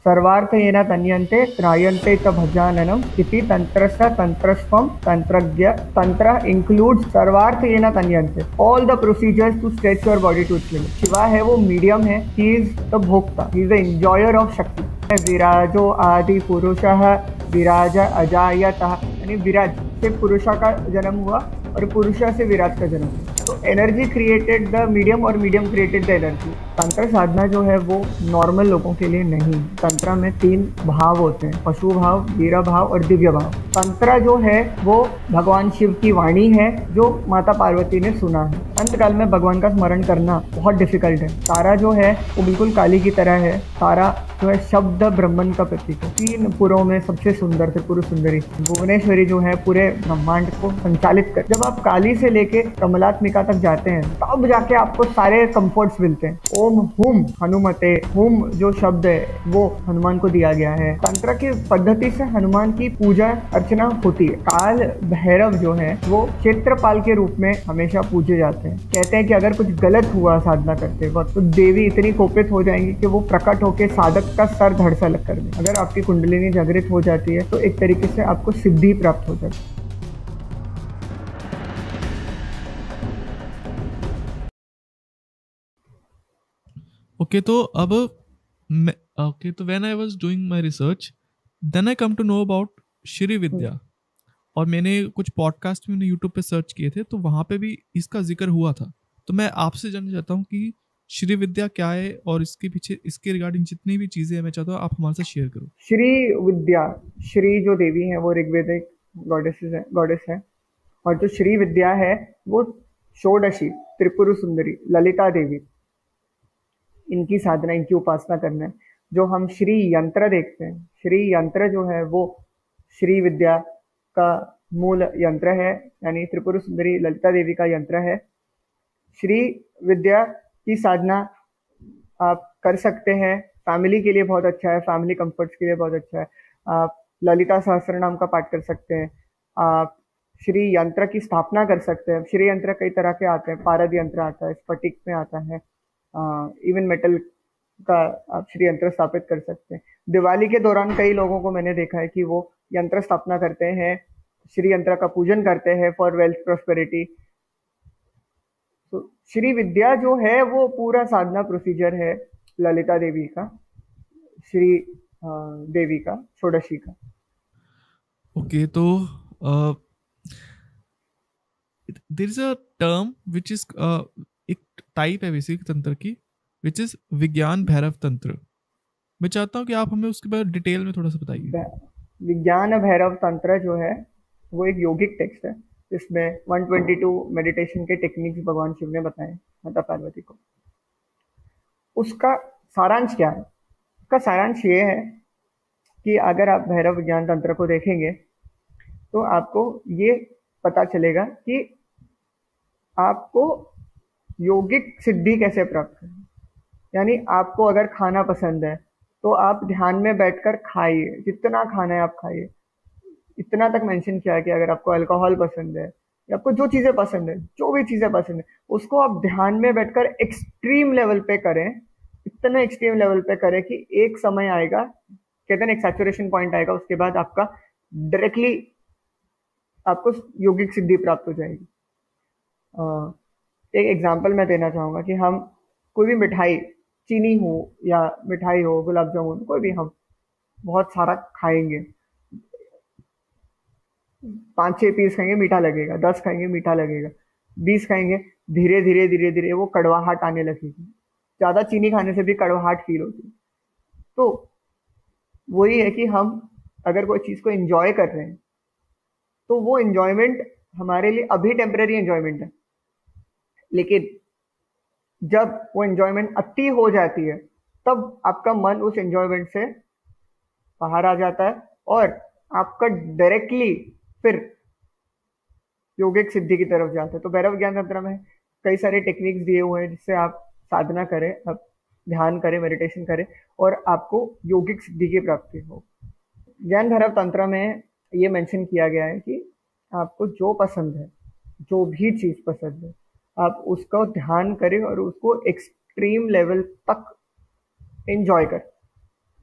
सर्वार्थेन तन्यन्ते त्रायन्ते च भजाननम इति तंत्रस्य तंत्रस्वम तंत्रज्ञ तंत्र includes सर्वार्थेन तन्यन्ते all the procedures to stretch your body to its limit। Shiva है वो मीडियम है, he is the Bhokta, he is the enjoyer of शक्ति। विराजो आदि पुरुषः विराज अजायतः, यानी विराज से पुरुषा का जन्म हुआ और पुरुषा से विराट का जन्म हुआ। तो एनर्जी क्रिएटेड द मीडियम और मीडियम क्रिएटेड द एनर्जी। तंत्र साधना जो है वो नॉर्मल लोगों के लिए नहीं। तंत्र में 3 भाव होते हैं, पशु भाव, वीर भाव और दिव्य भाव। तंत्र जो है वो भगवान शिव की वाणी है जो माता पार्वती ने सुना है। अंतकाल में भगवान का स्मरण करना बहुत डिफिकल्ट है। तारा जो है वो बिल्कुल काली की तरह है। तारा जो है शब्द ब्रह्मन का प्रतीक है। 3 पुरों में सबसे सुंदर त्रिपुर सुंदरी भुवनेश्वरी जो है पूरे ब्रह्मांड को संचालित कर। जब आप काली से लेके कमलात्मिका तक जाते हैं तब जाके आपको सारे कंफर्ट्स मिलते हैं। ओम हुम हनुमते, हुम जो शब्द है वो हनुमान को दिया गया है। तंत्र की पद्धति से हनुमान की पूजा अर्चना होती है। काल भैरव जो है वो क्षेत्रपाल के रूप में हमेशा पूजे जाते हैं। कहते हैं कि अगर कुछ गलत हुआ साधना करते वक्त तो देवी इतनी कोपित हो जाएंगी कि वो प्रकट होकर साधक का सर धड़ सा अलग कर दे। अगर आपकी कुंडलिनी जागृत हो जाती है तो एक तरीके से आपको सिद्धि प्राप्त हो जाती है। ओके तो अब ओके तो when I was doing my research then I come to know about Shri Vidya, और मैंने कुछ पॉडकास्ट भी यूट्यूब पे सर्च किए थे तो वहां पे भी इसका जिक्र हुआ था। तो मैं आपसे जानना चाहता हूँ कि श्री विद्या क्या है और इसके पीछे इसके रिगार्डिंग जितनी भी चीजें हैं मैं चाहता हूँ आप हमारे साथ शेयर करो। श्री विद्या, श्री जो देवी है वो ऋग्वेदिक गॉडेस है और जो श्री विद्या है वो षोडशी त्रिपुर सुंदरी ललिता देवी, इनकी साधना, इनकी उपासना करना है। जो हम श्री यंत्र देखते हैं, श्री यंत्र जो है वो श्री विद्या का मूल यंत्र है, यानी त्रिपुर सुंदरी ललिता देवी का यंत्र है। श्री विद्या की साधना आप कर सकते हैं, फैमिली के लिए बहुत अच्छा है, फैमिली कंफर्ट्स के लिए बहुत अच्छा है। आप ललिता सहस्त्र नाम का पाठ कर सकते हैं। आप श्री यंत्र की स्थापना कर सकते हैं। श्री यंत्र कई तरह के आते हैं, पारद यंत्र आता है, स्फटिक में आता है, इवन मेटल का आप श्री यंत्र स्थापित कर सकते हैं। दिवाली के दौरान कई लोगों को मैंने देखा है कि वो यंत्र स्थापना करते हैं, श्री यंत्र का पूजन करते हैं फॉर वेल्थ प्रॉस्पेरिटी। तो श्री विद्या जो है वो पूरा साधना प्रोसीजर है ललिता देवी का, श्री देवी का, षोडशी का। ओके तो there is a term which is एक टाइप है बेसिक तंत्र की विच इज विज्ञान भैरव तंत्र। मैं चाहता हूँ कि आप हमें उसके बारे में डिटेल में थोड़ा सा बताइए। विज्ञान भैरव तंत्र जो है वो एक यौगिक टेक्स्ट है जिसमें 122 मेडिटेशन के टेक्निक्स भगवान शिव ने बताए माता पार्वती को। उसका सारांश क्या है? उसका सारांश ये है कि अगर आप भैरव विज्ञान तंत्र को देखेंगे तो आपको ये पता चलेगा कि आपको यौगिक सिद्धि कैसे प्राप्त करें। यानी आपको अगर खाना पसंद है तो आप ध्यान में बैठकर खाइए, जितना खाना है आप खाइए। इतना तक मेंशन किया है कि अगर आपको अल्कोहल पसंद है या आपको जो चीजें पसंद है, जो भी चीजें पसंद है, उसको आप ध्यान में बैठकर एक्सट्रीम लेवल पे करें। इतना एक्सट्रीम लेवल पे करें कि एक समय आएगा, कहते हैं एक सैचुरेशन पॉइंट आएगा, उसके बाद आपका डायरेक्टली आपको यौगिक सिद्धि प्राप्त हो जाएगी। एक एग्जांपल मैं देना चाहूँगा कि हम कोई भी मिठाई, चीनी हो या मिठाई हो, गुलाब जामुन, कोई भी हम बहुत सारा खाएंगे, 5-6 पीस खाएंगे मीठा लगेगा, 10 खाएंगे मीठा लगेगा, 20 खाएंगे, धीरे धीरे धीरे धीरे वो कड़वाहट आने लगेगी। ज़्यादा चीनी खाने से भी कड़वाहट फील होती है। तो वही है कि हम अगर कोई चीज़ को एंजॉय कर रहे हैं तो वो एंजॉयमेंट हमारे लिए अभी टेम्परेरी एंजॉयमेंट है, लेकिन जब वो एंजॉयमेंट अति हो जाती है तब आपका मन उस एंजॉयमेंट से बाहर आ जाता है और आपका डायरेक्टली फिर यौगिक सिद्धि की तरफ जाता है। तो भैरव ज्ञान तंत्र में कई सारे टेक्निक्स दिए हुए हैं जिससे आप साधना करें, आप ध्यान करें, मेडिटेशन करें और आपको यौगिक सिद्धि की प्राप्ति हो। ज्ञान भैरव तंत्र में ये मेंशन किया गया है कि आपको जो पसंद है, जो भी चीज़ पसंद है, आप उसका ध्यान करें और उसको एक्सट्रीम लेवल तक एंजॉय करें।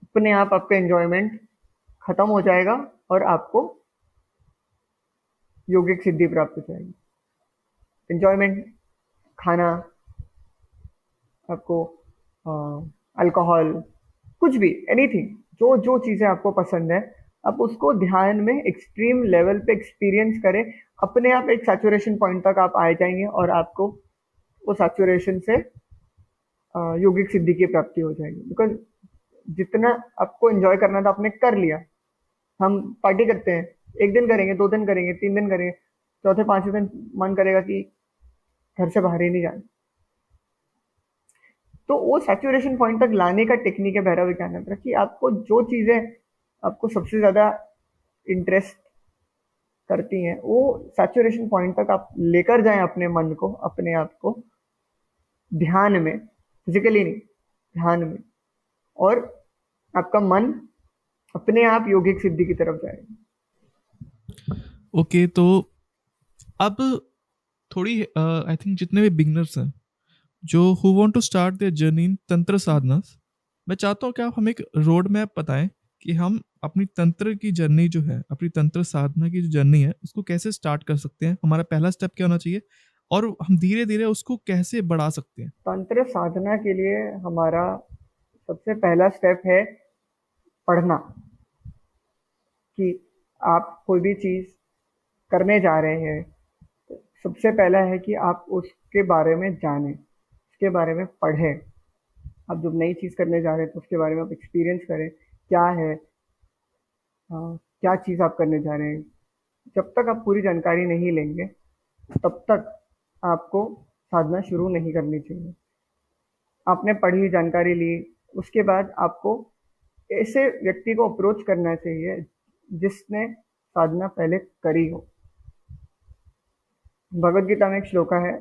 अपने आप आपका एंजॉयमेंट खत्म हो जाएगा और आपको योगिक सिद्धि प्राप्त हो जाएगी। एंजॉयमेंट, खाना, आपको अल्कोहल, कुछ भी, एनीथिंग, जो जो चीज़ें आपको पसंद है, आप उसको ध्यान में एक्सट्रीम लेवल पे एक्सपीरियंस करें। अपने आप एक सैचुरेशन पॉइंट तक आप आ जाएंगे और आपको वो सैचुरेशन से योगिक सिद्धि की प्राप्ति हो जाएगी। बिकॉज जितना आपको एंजॉय करना था आपने कर लिया। हम पार्टी करते हैं, एक दिन करेंगे, 2 दिन करेंगे, 3 दिन करेंगे, चौथे पांचवें दिन मन करेगा कि घर से बाहर ही नहीं जाना। तो वो सैचुरेशन पॉइंट तक लाने का टेक्निक है भैरव विज्ञान कि आपको जो चीजें आपको सबसे ज्यादा इंटरेस्ट करती हैं वो सैचुरेशन पॉइंट तक आप लेकर जाएं अपने मन को, अपने आप को, ध्यान में, फिजिकली नहीं, ध्यान में, और आपका मन अपने आप योगिक सिद्धि की तरफ जाएगा। ओके, तो अब थोड़ी आई थिंक जितने भी बिगनर्स हैं जो who want to start their journey in tantra sadhana, मैं चाहता हूँ कि आप हमें एक रोड मैप बताएं कि हम अपनी तंत्र की जर्नी जो है, अपनी तंत्र साधना की जो जर्नी है, उसको कैसे स्टार्ट कर सकते हैं, हमारा पहला स्टेप क्या होना चाहिए और हम धीरे धीरे उसको कैसे बढ़ा सकते हैं। तंत्र साधना के लिए हमारा सबसे पहला स्टेप है पढ़ना। कि आप कोई भी चीज करने जा रहे हैं, तो सबसे पहला है कि आप उसके बारे में जानें, उसके बारे में पढ़ें। आप जब नई चीज करने जा रहे हैं तो उसके बारे में आप एक्सपीरियंस करें, क्या है, क्या चीज आप करने जा रहे हैं। जब तक आप पूरी जानकारी नहीं लेंगे तब तक आपको साधना शुरू नहीं करनी चाहिए। आपने पढ़ी, जानकारी ली, उसके बाद आपको ऐसे व्यक्ति को अप्रोच करना चाहिए जिसने साधना पहले करी हो। भगवद गीता में एक श्लोका है,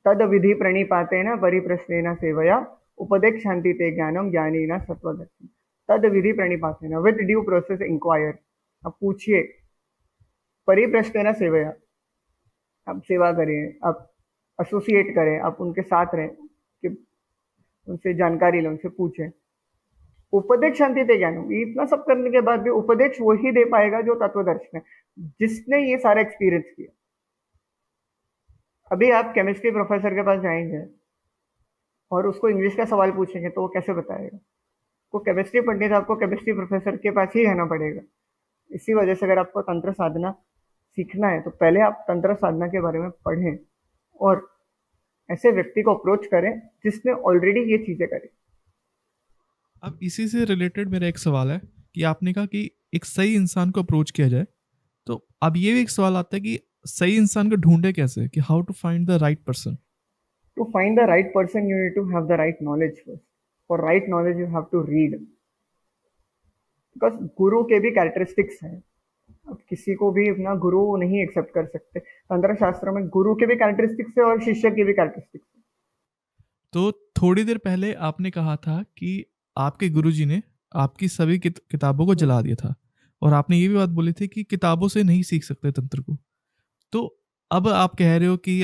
तद विधि प्रणिपातेन परिप्रश्नेन सेवया उपदेश शांति ते ज्ञानम ज्ञानीना सत्वदर्शी। तद विधि प्रणिपातेन, विद ड्यू प्रोसेस इंक्वायर, आप पूछिए, परिप्रश्नेन सेवया, आप सेवा करें, आप एसोसिएट करें, आप उनके साथ रहें, कि उनसे जानकारी लें, उनसे पूछें। उपदेश शांति ते ज्ञानम, इतना सब करने के बाद भी उपदेश वही दे पाएगा जो तत्वदर्शी है, जिसने ये सारा एक्सपीरियंस किया। अभी आप केमिस्ट्री प्रोफेसर के पास जाएंगे और उसको इंग्लिश का सवाल पूछेंगे तो वो कैसे बताएगा? को केमिस्ट्री पढ़नी है, आपको केमिस्ट्री प्रोफेसर के पास ही रहना पड़ेगा। इसी वजह से अगर आपको तंत्र साधना सीखना है तो पहले आप तंत्र साधना के बारे में पढ़ें और ऐसे व्यक्ति को अप्रोच करें जिसने ऑलरेडी ये चीजें करी। अब इसी से रिलेटेड मेरा एक सवाल है कि आपने कहा कि एक सही इंसान को अप्रोच किया जाए, तो अब ये भी एक सवाल आता है कि सही इंसान को ढूंढे कैसे, कि how to find the right person. To find the right person, you need to have the right knowledge first. For right knowledge, you have to read. Because गुरु के भी कैरेक्टरिस्टिक्स हैं। अब किसी को भी अपना गुरु नहीं एक्सेप्ट कर सकते। तंत्र शास्त्र में गुरु के भी कैरेक्टरिस्टिक्स है और शिष्य के भी कैरेक्टरिस्टिक्स है। तो थोड़ी देर पहले आपने कहा था कि आपके गुरुजी ने आपकी सभी किताबों को जला दिया था, और आपने ये भी बात बोली थी कि किताबों से नहीं सीख सकते तंत्र को। तो अब आप कह रहे हो कि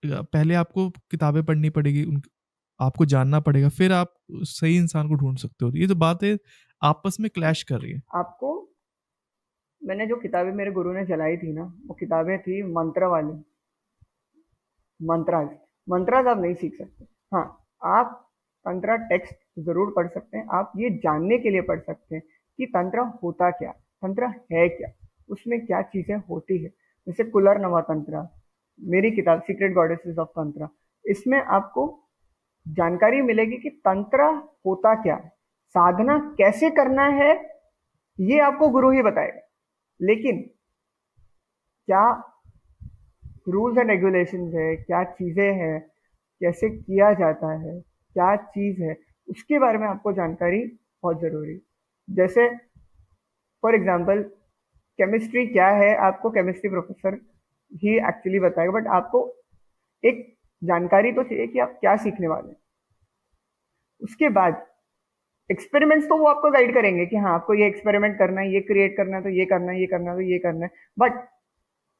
पहले आपको किताबें पढ़नी पड़ेगी, आपको जानना पड़ेगा, फिर आप सही इंसान को ढूंढ सकते हो। ये तो बातें आपस में क्लैश कर रही है। आपको, मैंने जो किताबें मेरे गुरु ने जलाई थी ना, वो किताबें थी मंत्र वाली, मंत्राज आप नहीं सीख सकते। हाँ, आप तंत्र टेक्स्ट जरूर पढ़ सकते हैं। आप ये जानने के लिए पढ़ सकते हैं कि तंत्र होता क्या, तंत्र है क्या, उसमें क्या चीजें होती है। जैसे कुलर नवा तंत्र, मेरी किताब सीक्रेट गॉडेसेस ऑफ तंत्र, इसमें आपको जानकारी मिलेगी कि तंत्र होता क्या है, साधना कैसे करना है, ये आपको गुरु ही बताएगा। लेकिन क्या रूल्स एंड रेगुलेशंस है, क्या चीजें हैं, कैसे किया जाता है, क्या चीज है, उसके बारे में आपको जानकारी बहुत जरूरी है। जैसे फॉर एग्जाम्पल केमिस्ट्री क्या है, आपको केमिस्ट्री प्रोफेसर ही एक्चुअली बताएगा, बट आपको एक जानकारी तो चाहिए कि आप क्या सीखने वाले हैं। उसके बाद एक्सपेरिमेंट्स तो वो आपको गाइड करेंगे कि हाँ आपको ये एक्सपेरिमेंट करना है, ये क्रिएट करना है, तो ये करना है, ये करना है, तो ये करना है। बट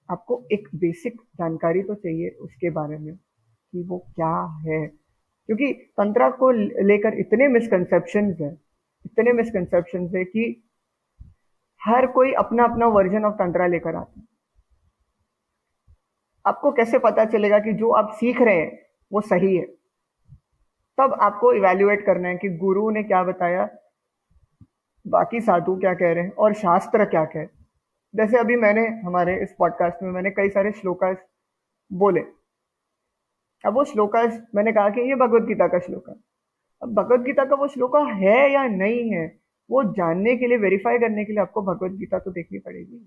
आपको एक बेसिक जानकारी तो चाहिए उसके बारे में कि वो क्या है, क्योंकि तंत्र को लेकर इतने मिसकंसेप्शंस है, इतने मिसकंसेप्शन है कि हर कोई अपना अपना वर्जन ऑफ तंत्रा लेकर आता है। आपको कैसे पता चलेगा कि जो आप सीख रहे हैं वो सही है? तब आपको इवैल्यूएट करना है कि गुरु ने क्या बताया, बाकी साधु क्या कह रहे हैं और शास्त्र क्या कह रहे हैं। जैसे अभी मैंने हमारे इस पॉडकास्ट में मैंने कई सारे श्लोकास बोले। अब वो श्लोकास मैंने कहा कि ये भगवत गीता का श्लोक है। अब भगवत गीता का वो श्लोका है या नहीं है, वो जानने के लिए, वेरीफाई करने के लिए आपको भगवत गीता तो देखनी पड़ेगी।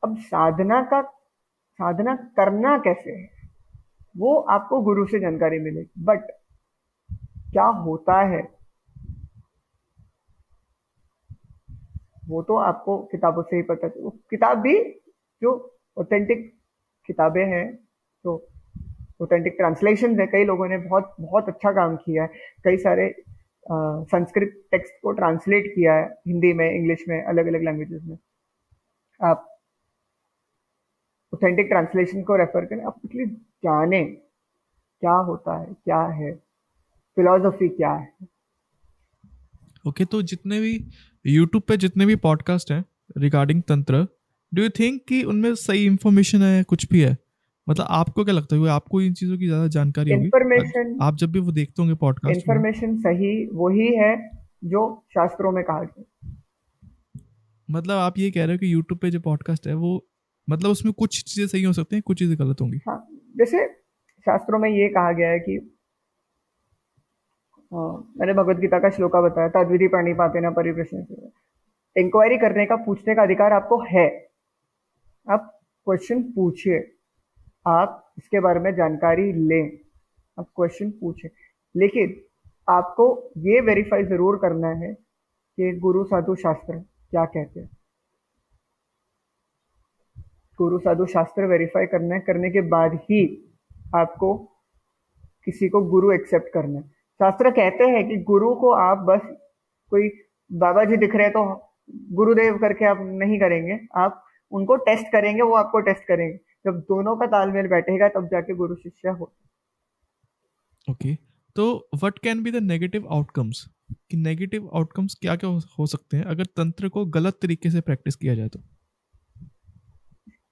अब साधना करना कैसे है वो आपको गुरु से जानकारी मिलेगी, बट क्या होता है वो तो आपको किताबों से ही पता चले। किताब भी जो ऑथेंटिक किताबें हैं, तो ऑथेंटिक ट्रांसलेशन है, कई लोगों ने बहुत बहुत अच्छा काम किया है। कई सारे संस्कृत टेक्स्ट को ट्रांसलेट किया है हिंदी में, इंग्लिश में, अलग अलग लैंग्वेजेस में। आप ऑथेंटिक ट्रांसलेशन को रेफर करें, आप एटलीस्ट जाने क्या होता है, क्या है फिलॉसफी, क्या है। ओके, तो जितने भी यूट्यूब पे जितने भी पॉडकास्ट हैं रिगार्डिंग तंत्र, डू यू थिंक कि उनमें सही इंफॉर्मेशन है, कुछ भी है? मतलब आपको क्या लगता है, आपको इन चीज़ों की ज़्यादा जानकारी होगी इंफॉर्मेशन आप जब भी वो देखते होंगे पॉडकास्ट में? इंफॉर्मेशन सही वही है जो शास्त्रों में कहा गया। मतलब आप ये कह रहे हो कि यूट्यूब पे जो पॉडकास्ट है वो, मतलब उसमें कुछ चीज़ें सही हो सकती हैं, कुछ चीज़ें गलत होंगी? हाँ, जैसे शास्त्रों में ये कहा गया है कि मैंने भगवत गीता का श्लोका बताया था, तद्विधि प्रणिपाते न परिप्रश्न। इंक्वायरी करने का, पूछने का अधिकार आपको है। आप क्वेश्चन पूछिए, आप इसके बारे में जानकारी लें, आप क्वेश्चन पूछें, लेकिन आपको ये वेरीफाई जरूर करना है कि गुरु साधु शास्त्र क्या कहते हैं। गुरु साधु शास्त्र वेरीफाई करना है, करने के बाद ही आपको किसी को गुरु एक्सेप्ट करना है। शास्त्र कहते हैं कि गुरु को आप बस कोई बाबा जी दिख रहे हैं तो गुरुदेव करके आप नहीं करेंगे, आप उनको टेस्ट करेंगे, वो आपको टेस्ट करेंगे। जब दोनों का तालमेल बैठेगा तब जाके गुरु शिष्य हो। ओके, तो what can be the negative outcomes? कि नेगेटिव आउटकम्स क्या क्या हो सकते हैं अगर तंत्र को गलत तरीके से प्रैक्टिस किया जाए तो?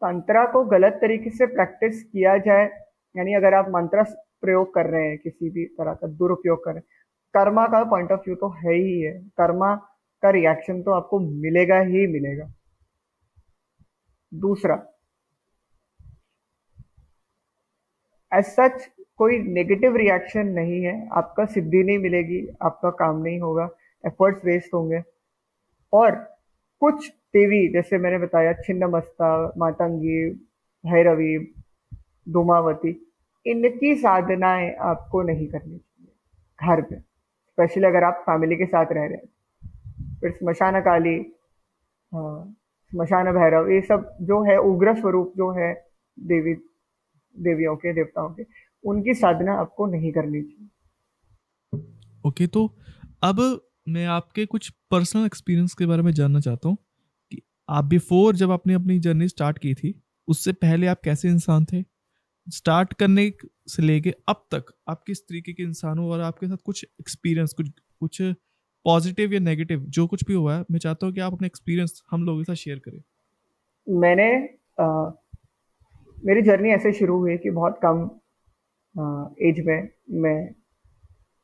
तंत्रा को गलत तरीके से प्रैक्टिस किया जाए, यानी अगर आप मंत्र प्रयोग कर रहे हैं, किसी भी तरह का दुरुपयोग कर रहे हैं, कर्मा का पॉइंट ऑफ व्यू तो है ही है, कर्मा का रिएक्शन तो आपको मिलेगा ही मिलेगा। दूसरा, एज सच कोई नेगेटिव रिएक्शन नहीं है, आपका सिद्धि नहीं मिलेगी, आपका काम नहीं होगा, एफर्ट्स वेस्ट होंगे। और कुछ देवी, जैसे मैंने बताया, छिन्नमस्ता, मातंगी, भैरवी, धूमावती, इनकी साधनाएं आपको नहीं करनी चाहिए घर पे, स्पेशली अगर आप फैमिली के साथ रह रहे हैं। फिर स्मशान काली, स्मशान भैरव, ये सब जो है उग्र स्वरूप जो है देवियों के, देवताओं के, उनकी साधना आपको नहीं करनी चाहिए। ओके, तो अब मैं आपके कुछ पर्सनल एक्सपीरियंस के बारे में जानना चाहता हूँ कि आप बिफोर, जब आपने अपनी जर्नी स्टार्ट की थी, उससे पहले आप कैसे इंसान थे? स्टार्ट करने से लेके अब तक आप किस तरीके के इंसान हो, और आपके साथ कुछ एक्सपीरियंस, कुछ पॉजिटिव या नेगेटिव जो कुछ भी हुआ है, मैं चाहता हूँ कि आप अपने एक्सपीरियंस हम लोगों के साथ शेयर करें। मैंने मेरी जर्नी ऐसे शुरू हुई कि बहुत कम एज में मैं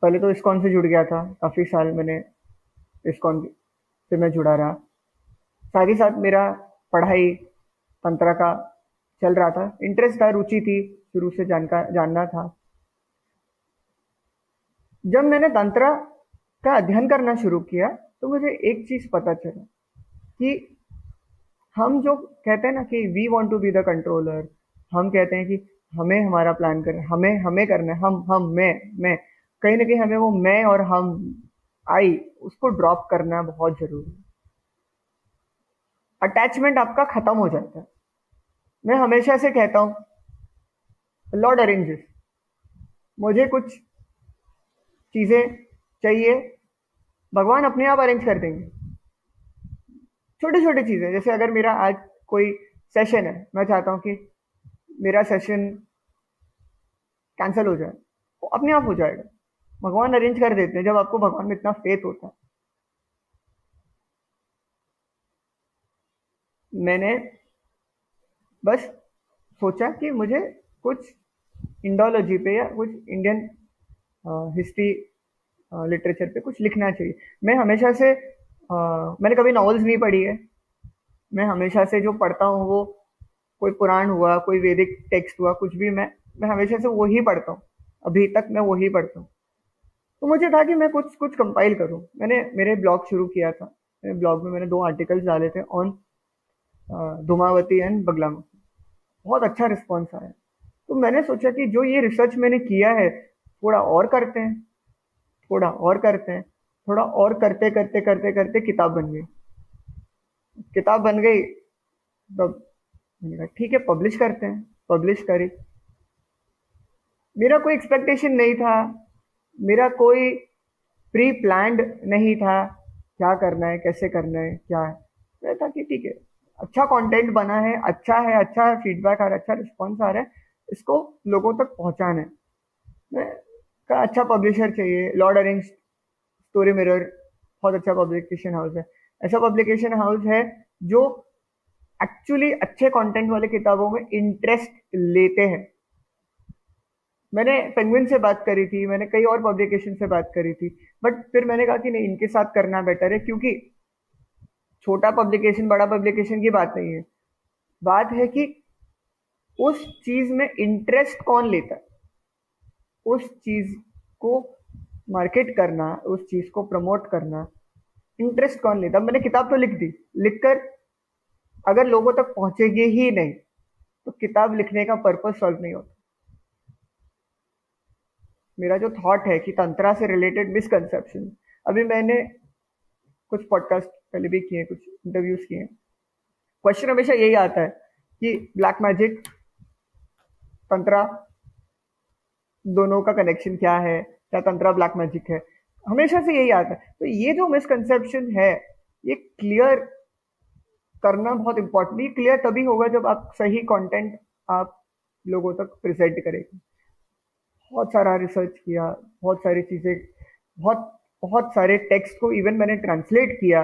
पहले तो इस्कॉन से जुड़ गया था। काफ़ी साल मैंने इस्कॉन से मैं जुड़ा रहा। साथ ही साथ मेरा पढ़ाई तंत्र का चल रहा था, इंटरेस्ट था, रुचि थी, शुरू से जानना था। जब मैंने तंत्र का अध्ययन करना शुरू किया तो मुझे एक चीज पता चला कि हम जो कहते हैं ना कि we want to be the controller, हम कहते हैं कि हमें हमारा प्लान करना, हमें हमें करना है, हम मैं, कहीं ना कहीं हमें वो मैं और हम आई उसको ड्रॉप करना बहुत जरूरी है। अटैचमेंट आपका खत्म हो जाता है। मैं हमेशा से कहता हूं लॉर्ड अरेंजेस, मुझे कुछ चीजें चाहिए, भगवान अपने आप अरेंज कर देंगे। छोटी छोटी चीजें, जैसे अगर मेरा आज कोई सेशन है, मैं चाहता हूं कि मेरा सेशन कैंसिल हो जाए, वो अपने आप हो जाएगा। भगवान अरेंज कर देते हैं जब आपको भगवान में इतना फेथ होता है। मैंने बस सोचा कि मुझे कुछ इंडोलॉजी पे या कुछ इंडियन हिस्ट्री लिटरेचर पे कुछ लिखना चाहिए। मैं हमेशा से मैंने कभी नॉवेल्स नहीं पढ़ी है। मैं हमेशा से जो पढ़ता हूँ वो कोई पुराण हुआ, कोई वैदिक टेक्स्ट हुआ, कुछ भी मैं हमेशा से वही पढ़ता हूँ। अभी तक मैं वही पढ़ता हूँ। तो मुझे था कि मैं कुछ कुछ कंपाइल करूँ। मैंने मेरे ब्लॉग शुरू किया था। मेरे ब्लॉग में मैंने 2 आर्टिकल्स डाले थे ऑन धूमावती एंड बगलामुखी। बहुत अच्छा रिस्पॉन्स आया। तो मैंने सोचा कि जो ये रिसर्च मैंने किया है थोड़ा और करते हैं, थोड़ा और करते हैं, थोड़ा और करते करते करते करते किताब बन गई। किताब बन गई तब मैंने कहा ठीक है पब्लिश करते हैं। पब्लिश करी। मेरा कोई एक्सपेक्टेशन नहीं था, मेरा कोई प्री प्लान्ड नहीं था क्या करना है, कैसे करना है, क्या है। मैं था कि ठीक है अच्छा कंटेंट बना है, अच्छा फीडबैक आ रहा है, अच्छा रिस्पॉन्स आ रहा है, इसको लोगों तक पहुंचाना है। मैं का अच्छा पब्लिशर चाहिए। लॉर्ड अरेंज स्टोरी मिरर बहुत अच्छा पब्लिकेशन हाउस है। ऐसा पब्लिकेशन हाउस है जो एक्चुअली अच्छे कंटेंट वाले किताबों में इंटरेस्ट लेते हैं। मैंने पेंगुइन से बात करी थी, मैंने कई और पब्लिकेशन से बात करी थी, बट फिर मैंने कहा कि नहीं इनके साथ करना बेटर है, क्योंकि छोटा पब्लिकेशन बड़ा पब्लिकेशन की बात नहीं है। बात है कि उस चीज में इंटरेस्ट कौन लेता है, उस चीज को मार्केट करना, उस चीज को प्रमोट करना, इंटरेस्ट कौन लेता। मैंने किताब तो लिख दी, लिखकर अगर लोगों तक पहुंचेगी ही नहीं तो किताब लिखने का पर्पस सॉल्व नहीं होता। मेरा जो थॉट है कि तंत्रा से रिलेटेड मिसकंसेप्शन, अभी मैंने कुछ पॉडकास्ट पहले भी किए, कुछ इंटरव्यूज किए। क्वेश्चन हमेशा यही आता है कि ब्लैक मैजिक तंत्रा दोनों का कनेक्शन क्या है, क्या तंत्रा ब्लैक मैजिक है, हमेशा से यही आता है। तो ये जो मिसकंसेप्शन है ये क्लियर करना बहुत इंपॉर्टेंट। ये क्लियर तभी होगा जब आप सही कंटेंट आप लोगों तक प्रेजेंट करेंगे। बहुत सारा रिसर्च किया, बहुत सारी चीजें, बहुत बहुत सारे टेक्स्ट को इवन मैंने ट्रांसलेट किया।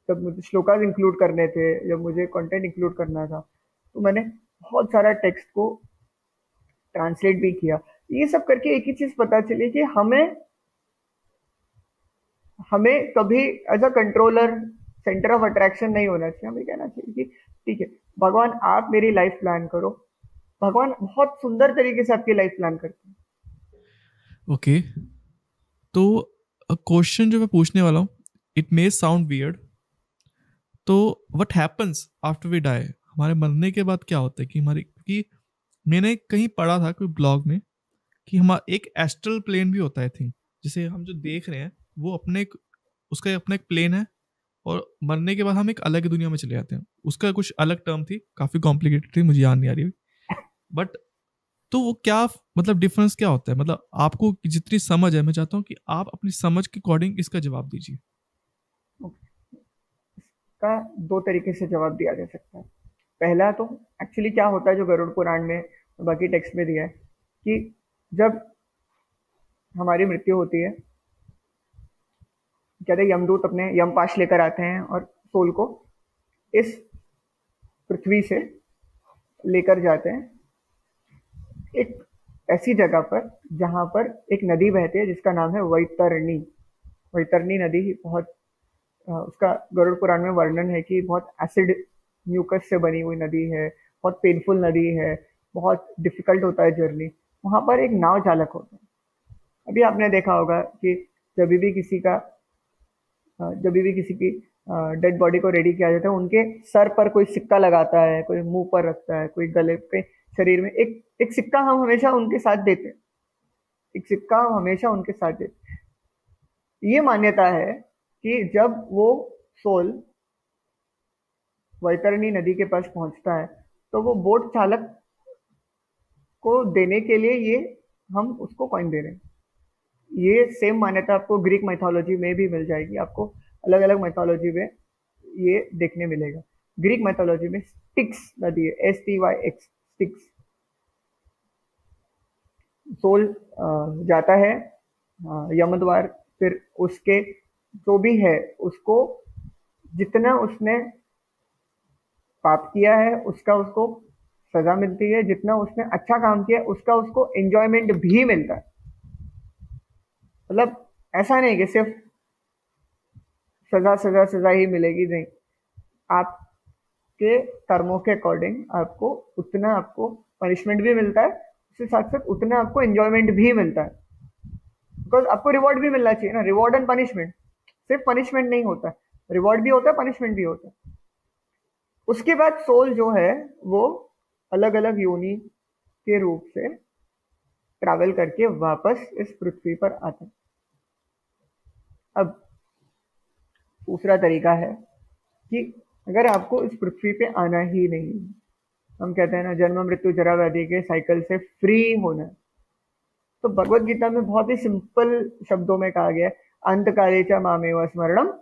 जब मुझे श्लोकाज इंक्लूड करने थे, जब मुझे कंटेंट इंक्लूड करना था, तो मैंने बहुत सारा टेक्स्ट को ट्रांसलेट भी किया। ये सब करके एक ही चीज पता चली कि हमें हमें कभी as a controller center of attraction नहीं होना चाहिए। हमें कहना चाहिए कि ठीक है भगवान आप मेरी लाइफ प्लान करो। भगवान बहुत सुंदर तरीके से आपकी लाइफ प्लान करते हैं। ओके, तो क्वेश्चन जो मैं पूछने वाला हूँ, इट मे साउंड वियर्ड, तो what happens after we die, हमारे मरने के बाद क्या होता है कि हमारी, क्योंकि मैंने कहीं पढ़ा था कोई ब्लॉग में कि हमारा एक एस्ट्रल प्लेन भी होता है, आई थिंक, जिसे हम जो देख रहे हैं वो उसका अपना एक प्लेन है, और मरने के बाद हम एक अलग दुनिया में चले जाते हैं। उसका कुछ अलग टर्म थी, काफी कॉम्प्लिकेटेड थी, मुझे याद नहीं आ रही, बट तो वो क्या, मतलब डिफरेंस क्या होता है, मतलब आपको जितनी समझ है, मैं चाहता हूँ कि आप अपनी समझ के अकॉर्डिंग इसका जवाब दीजिए। का 2 तरीके से जवाब दिया जा सकता है। पहला तो एक्चुअली क्या होता है जो गरुड़ पुराण में और बाकी टेक्स्ट में दिया है कि जब हमारी मृत्यु होती है, कहते हैं यमदूत अपने यमपाश लेकर आते हैं और सोल को इस पृथ्वी से लेकर जाते हैं एक ऐसी जगह पर जहां पर एक नदी बहती है जिसका नाम है वैतरणी। वैतरणी नदी बहुत उसका गरुड़ पुराण में वर्णन है कि बहुत एसिड म्यूकस से बनी हुई नदी है, बहुत पेनफुल नदी है, बहुत डिफिकल्ट होता है जर्नी। वहां पर एक नाव चालक होता है। अभी आपने देखा होगा कि जब भी किसी का जब भी किसी की डेड बॉडी को रेडी किया जाता है, उनके सर पर कोई सिक्का लगाता है, कोई मुंह पर रखता है, कोई गले पे, शरीर में एक एक सिक्का हम हमेशा उनके साथ देते हैं। एक सिक्का हम हमेशा उनके साथ देते हैं। ये मान्यता है कि जब वो सोल वैतरणी नदी के पास पहुंचता है तो वो बोट चालक को देने के लिए ये हम उसको कॉइन दे रहे हैं। ये सेम मान्यता आपको ग्रीक माइथोलॉजी में भी मिल जाएगी। आपको अलग अलग माइथोलॉजी में ये देखने मिलेगा। ग्रीक माइथोलॉजी में स्टिक्स नदी है, STYX, स्टिक्स। सोल जाता है हाँ, यमद्वार। फिर उसके जो भी है उसको, जितना उसने पाप किया है उसका उसको सजा मिलती है, जितना उसने अच्छा काम किया उसका उसको एंजॉयमेंट भी मिलता है। मतलब ऐसा नहीं कि सिर्फ सजा सजा सजा ही मिलेगी, नहीं। आपके कर्मों के अकॉर्डिंग आपको उतना आपको पनिशमेंट भी मिलता है, उसके साथ साथ उतना आपको एंजॉयमेंट भी मिलता है। बिकॉज आपको रिवॉर्ड भी मिलना चाहिए ना, रिवॉर्ड एंड पनिशमेंट। सिर्फ पनिशमेंट नहीं होता, रिवॉर्ड भी होता है, पनिशमेंट भी होता है। उसके बाद सोल जो है वो अलग अलग योनि के रूप से ट्रैवल करके वापस इस पृथ्वी पर आता है। अब दूसरा तरीका है कि अगर आपको इस पृथ्वी पे आना ही नहीं, हम कहते हैं ना जन्म मृत्यु जरा व्याधि के साइकिल से फ्री होना है, तो भगवत गीता में बहुत ही सिंपल शब्दों में कहा गया है, अंत काले च मामेव स्मरणम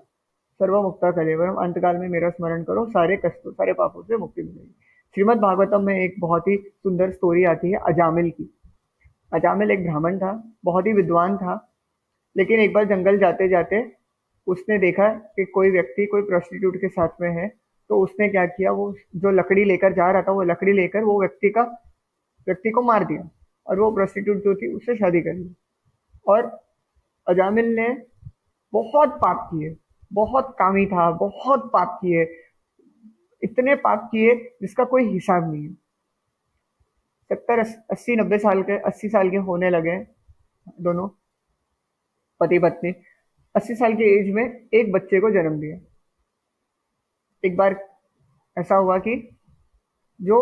सर्व मुक्ता कलेवरम। अंतकाल में मेरा स्मरण करो, सारे कष्टों सारे पापों से मुक्ति मिलेगी। श्रीमद् भागवतम में एक बहुत ही सुंदर स्टोरी आती है अजामिल की। अजामिल एक ब्राह्मण था, बहुत ही विद्वान था, लेकिन एक बार जंगल जाते जाते उसने देखा कि कोई व्यक्ति कोई प्रोस्टिट्यूट के साथ में है। तो उसने क्या किया, वो जो लकड़ी लेकर जा रहा था वो लकड़ी लेकर वो व्यक्ति को मार दिया, और वो प्रोस्टिट्यूट जो थी उससे शादी कर ली। और अजामिल ने बहुत पाप किए, बहुत कामी था, बहुत पाप किए, इतने पाप किए जिसका कोई हिसाब नहीं है। 70 80 90 साल के 80 साल के होने लगे दोनों पति पत्नी। 80 साल की एज में एक बच्चे को जन्म दिया। एक बार ऐसा हुआ कि जो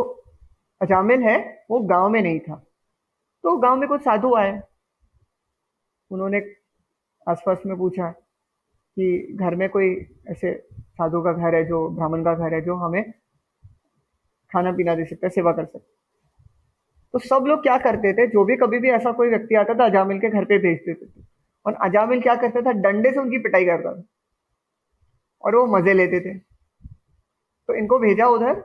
अजामिल है वो गांव में नहीं था, तो गांव में कुछ साधु आए। उन्होंने आसपास में पूछा कि घर में कोई ऐसे साधु का घर है, जो ब्राह्मण का घर है, जो हमें खाना पीना दे सकता है, सेवा कर सकता है। तो सब लोग क्या करते थे, जो भी कभी भी ऐसा कोई व्यक्ति आता था अजामिल के घर पे भेज देते थे। और अजामिल क्या करता था, डंडे से उनकी पिटाई करता था, और वो मजे लेते थे। तो इनको भेजा उधर,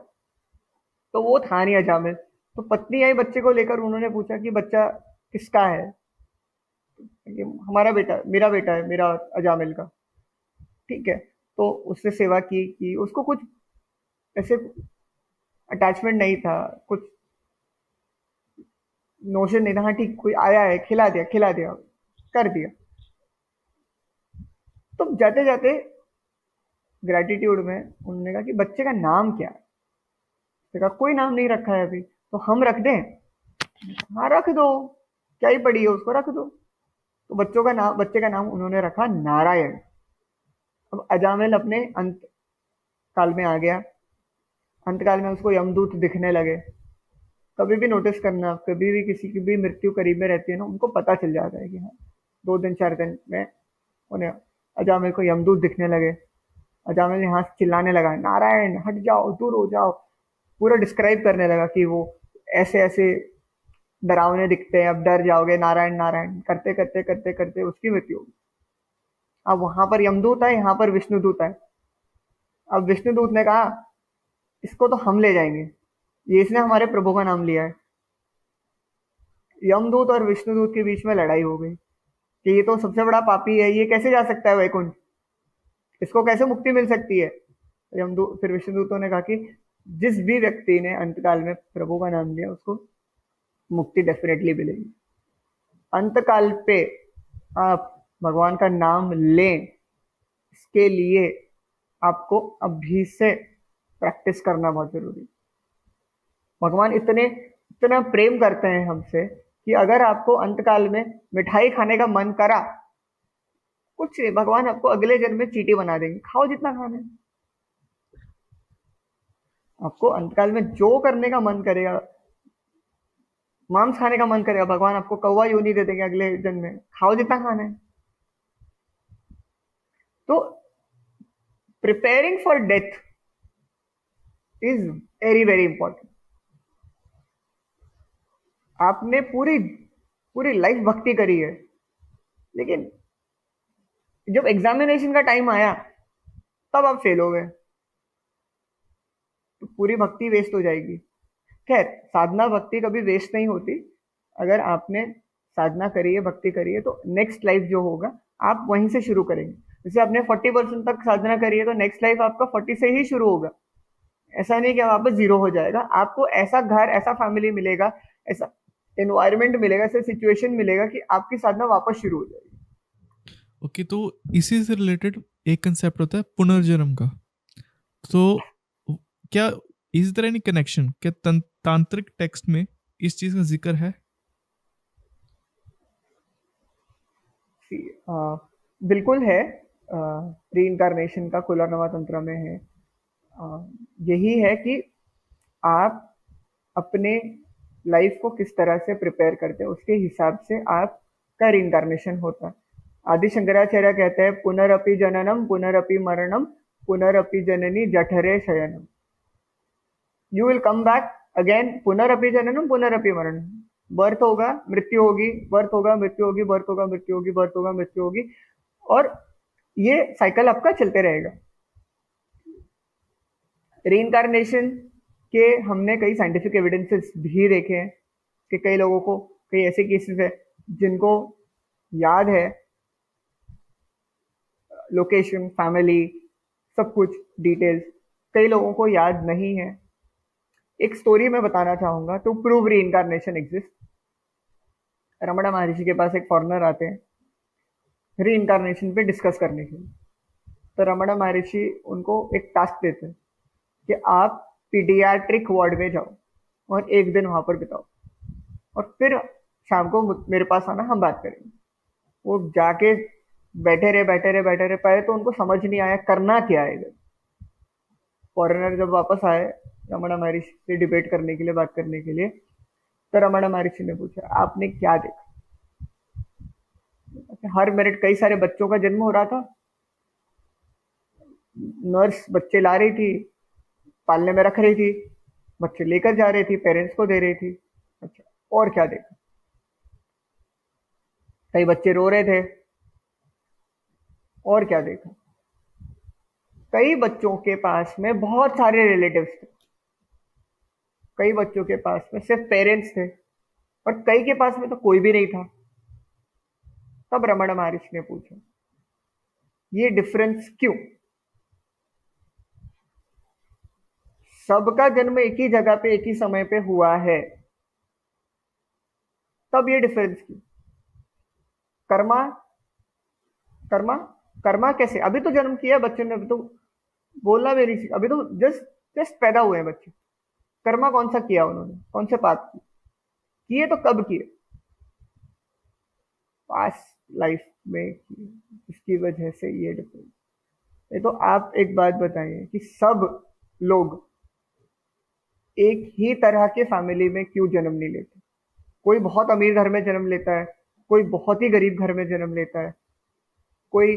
तो वो था नहीं अजामिल। तो पत्नी आई बच्चे को लेकर, उन्होंने पूछा कि बच्चा किसका है, कि हमारा बेटा, मेरा बेटा है, मेरा अजामिल का। ठीक है। तो उसने सेवा की उसको कुछ ऐसे अटैचमेंट नहीं था, कुछ नोशन नहीं था। हाँ ठीक, कोई आया है, खिला दिया, कर दिया। तो जाते जाते ग्रेटिट्यूड में उन्होंने कहा कि बच्चे का नाम क्या है। उसने कहा कोई नाम नहीं रखा है अभी, तो हम रख दें। हाँ रख दो, क्या ही पड़ी है, उसको रख दो। तो बच्चे का नाम उन्होंने रखा नारायण। अब अजामिल अपने अंत काल में आ गया। अंत काल में उसको यमदूत दिखने लगे। कभी भी नोटिस करना, कभी भी किसी की भी मृत्यु करीब में रहती है ना, उनको पता चल जाता है कि हाँ 2 दिन 4 दिन में उन्हें अजामिल को यमदूत दिखने लगे। अजामिल यहाँ से चिल्लाने लगा, नारायण हट जाओ, दूर हो जाओ। पूरा डिस्क्राइब करने लगा कि वो ऐसे ऐसे डरावने दिखते हैं, अब डर जाओगे, नारायण नारायण करते करते करते करते उसकी मृत्यु होगी। अब वहां पर यमदूत है, यहाँ पर विष्णुदूत है। अब विष्णुदूत ने कहा इसको तो हम ले जाएंगे, ये इसने हमारे प्रभु का नाम लिया है। यमदूत और विष्णुदूत के बीच में लड़ाई हो गई कि ये तो सबसे बड़ा पापी है, ये कैसे जा सकता है वैकुंठ, इसको कैसे मुक्ति मिल सकती है। यमदूत फिर विष्णुदूतों ने कहा कि जिस भी व्यक्ति ने अंतकाल में प्रभु का नाम लिया उसको मुक्ति डेफिनेटली मिलेगी। अंतकाल पे आप भगवान का नाम लें, इसके लिए आपको अभी से प्रैक्टिस करना बहुत जरूरी है। भगवान इतना प्रेम करते हैं हमसे कि अगर आपको अंतकाल में मिठाई खाने का मन करा, कुछ नहीं, भगवान आपको अगले जन्म में चींटी बना देंगे, खाओ जितना खाना है। आपको अंतकाल में जो करने का मन करेगा, मांस खाने का मन करेगा, भगवान आपको कौवा योनि दे देंगे अगले जन्म में, खाओ जितना खाना है। तो preparing for death is very very important. आपने पूरी पूरी लाइफ भक्ति करी है, लेकिन जब एग्जामिनेशन का टाइम आया तब आप फेल हो गए, तो पूरी भक्ति वेस्ट हो जाएगी। खैर, साधना भक्ति कभी वेस्ट नहीं होती अगर आपने साधना करिए, भक्ति करिए, तो नेक्स्ट लाइफ जो होगा आप वहीं से शुरू करेंगे। जैसे आपने 40% तक साधना करी है तो नेक्स्ट लाइफ आपका 40 से ही शुरू होगा। ऐसा नहीं कि वापस जीरो हो जाएगा, आपको ऐसा घर, ऐसा फैमिली मिलेगा, ऐसा एनवायरमेंट मिलेगा, ऐसा सिचुएशन मिलेगा कि आपकी साधना वापस शुरू हो जाएगी। ओके, तो इसी से रिलेटेड एक कंसेप्ट होता है पुनर्जन्म का। तो क्या इज देयर एनी कनेक्शन, क्या तांत्रिक टेक्स्ट में इस चीज का जिक्र है? बिल्कुल है। रीइंकारनेशन का कुलारनवा तंत्र में है। यही है कि आप अपने लाइफ को किस तरह से प्रिपेयर करते हैं, उसके हिसाब से आपका रीइंकारनेशन होता है। आदि शंकराचार्य कहते हैं पुनरपि जननम पुनरपि मरणम पुनरपि जननी जठरे शयनम। You will come back again, पुनरपि जननम पुनरपि मरणम। बर्थ होगा, मृत्यु होगी, बर्थ होगा, मृत्यु होगी, बर्थ होगा, मृत्यु होगी, बर्थ होगा, मृत्यु होगी, और ये साइकिल आपका चलते रहेगा। रीइंकारनेशन के हमने कई साइंटिफिक एविडेंसेस भी देखे हैं कि कई लोगों को, कई ऐसे केसेस है जिनको याद है लोकेशन, फैमिली, सब कुछ डिटेल्स, कई लोगों को याद नहीं है। एक स्टोरी मैं बताना चाहूंगा to prove reincarnation exist. Ramana महर्षि के पास एक फॉरेनर आते हैं रीइंकारनेशन पे डिस्कस करने के लिए। तो रमणा महर्षि उनको एक टास्क देते हैं कि आप पीडियाट्रिक वार्ड में जाओ और एक दिन वहां पर बिताओ, और फिर शाम को मेरे पास आना, हम बात करेंगे। वो जाके बैठे रहे, बैठे रहे, बैठे रहे। पहले तो उनको समझ नहीं आया करना क्या है इधर। फॉरेनर जब वापस आए रमणा महर्षि से डिबेट करने के लिए, बात करने के लिए, तो रमणा महर्षि ने पूछा आपने क्या देखा? हर मिनट कई सारे बच्चों का जन्म हो रहा था, नर्स बच्चे ला रही थी, पालने में रख रही थी, बच्चे लेकर जा रही थी, पेरेंट्स को दे रही थी। अच्छा, और क्या देखा? कई बच्चे रो रहे थे, और क्या देखा? कई बच्चों के पास में बहुत सारे रिलेटिव्स थे, कई बच्चों के पास में सिर्फ पेरेंट्स थे, और कई के पास में तो कोई भी नहीं था। तब रमण महर्षि ने पूछा ये डिफरेंस क्यों? सबका जन्म एक ही जगह पे एक ही समय पे हुआ है, तब ये डिफरेंस क्यों? कर्मा, कर्मा, कर्मा कैसे? अभी तो जन्म किया बच्चे ने, अभी तो बोलना भी नहीं सीखा, अभी तो जस्ट जस्ट पैदा हुए हैं बच्चे। कर्मा कौन सा किया उन्होंने, कौन से पाप किए? तो कब किए? पास्ट लाइफ में किए, इसकी वजह से ये डिफरेंस। ये तो आप एक बात बताइए कि सब लोग एक ही तरह के फैमिली में क्यों जन्म नहीं लेते? कोई बहुत अमीर घर में जन्म लेता है, कोई बहुत ही गरीब घर में जन्म लेता है, कोई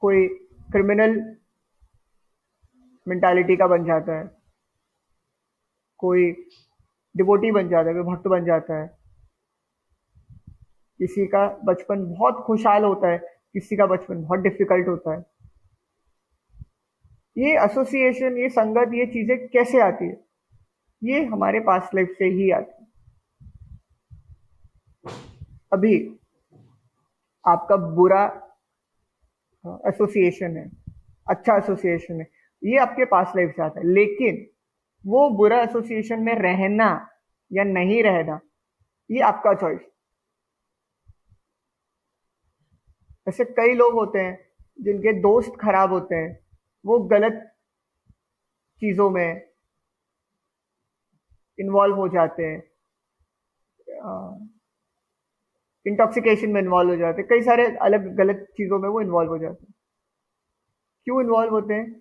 कोई क्रिमिनल मेंटालिटी का बन जाता है, कोई डिवोटी बन जाता है, कोई भक्त बन जाता है। किसी का बचपन बहुत खुशहाल होता है, किसी का बचपन बहुत डिफिकल्ट होता है। ये एसोसिएशन, ये संगत, ये चीजें कैसे आती है? ये हमारे पास्ट लाइफ से ही आती है। अभी आपका बुरा एसोसिएशन है, अच्छा एसोसिएशन है, ये आपके पास्ट लाइफ से आता है, लेकिन वो बुरा एसोसिएशन में रहना या नहीं रहना ये आपका चॉइस। ऐसे कई लोग होते हैं जिनके दोस्त खराब होते हैं, वो गलत चीजों में इन्वॉल्व हो जाते हैं, इंटॉक्सिकेशन में इन्वॉल्व हो जाते हैं, कई सारे अलग गलत चीजों में वो इन्वॉल्व हो जाते हैं। क्यों इन्वॉल्व होते हैं?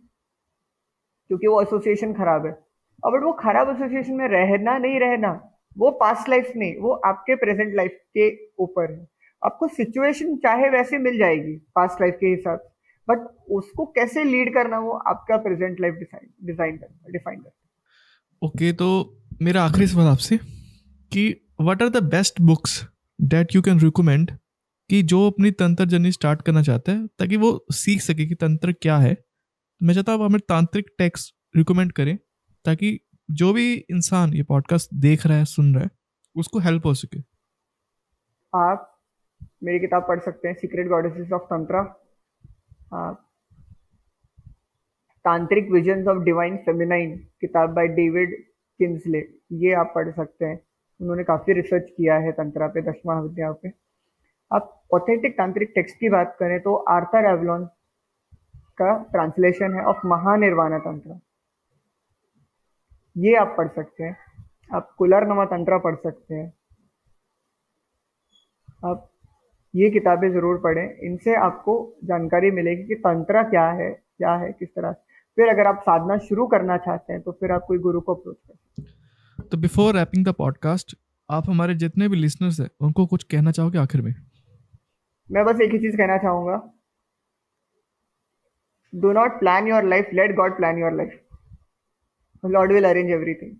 क्योंकि वो एसोसिएशन खराब है। अब वो खराब एसोसिएशन में रहना नहीं रहना, वो पास्ट लाइफ नहीं, वो आपके प्रेजेंट लाइफ के ऊपर है। आपको सिचुएशन चाहे वैसे मिल जाएगी पास्ट लाइफ के हिसाब से, बट उसको कैसे लीड करना वो आपका प्रेजेंट लाइफ डिफाइन करता है। ओके, तो मेरा आखिरी सवाल आपसे कि what are the best books that you can recommend, कि जो अपनी तंत्र जर्नी स्टार्ट करना चाहता है ताकि वो सीख सके कि तंत्र क्या है। मैं चाहता हूँ आप हमें तांत्रिक टेक्स्ट रिकमेंड करें ताकि जो भी इंसान ये पॉडकास्ट देख रहा है, सुन रहा है, उसको हेल्प हो सके। आप मेरी किताब पढ़ सकते हैं, सीक्रेट गॉडेसेस ऑफ तंत्रा। आप तांत्रिक विजन्स ऑफ डिवाइन फेमिनाइन, किताब बाय डेविड किंसले, ये आप पढ़ सकते हैं। उन्होंने काफी रिसर्च किया है तंत्रा पे, 10 महाविद्याओं पे। आप ऑथेंटिक तांत्रिक टेक्स्ट की बात करें तो आर्थर एवलॉन का ट्रांसलेशन है ऑफ महानिर्वाणा तंत्र, ये आप पढ़ सकते हैं। आप कुलरनमा तंत्रा पढ़ सकते हैं। आप ये किताबें जरूर पढ़ें, इनसे आपको जानकारी मिलेगी कि तंत्र क्या है किस तरह से। फिर अगर आप साधना शुरू करना चाहते हैं तो फिर आप कोई गुरु को अप्रोच करें। तो बिफोर रैपिंग द पॉडकास्ट, आप हमारे जितने भी लिसनर्स हैं उनको कुछ कहना चाहोगे आखिर में? मैं बस एक ही चीज कहना चाहूंगा, do not plan your life, let God plan your life. Lord will arrange everything.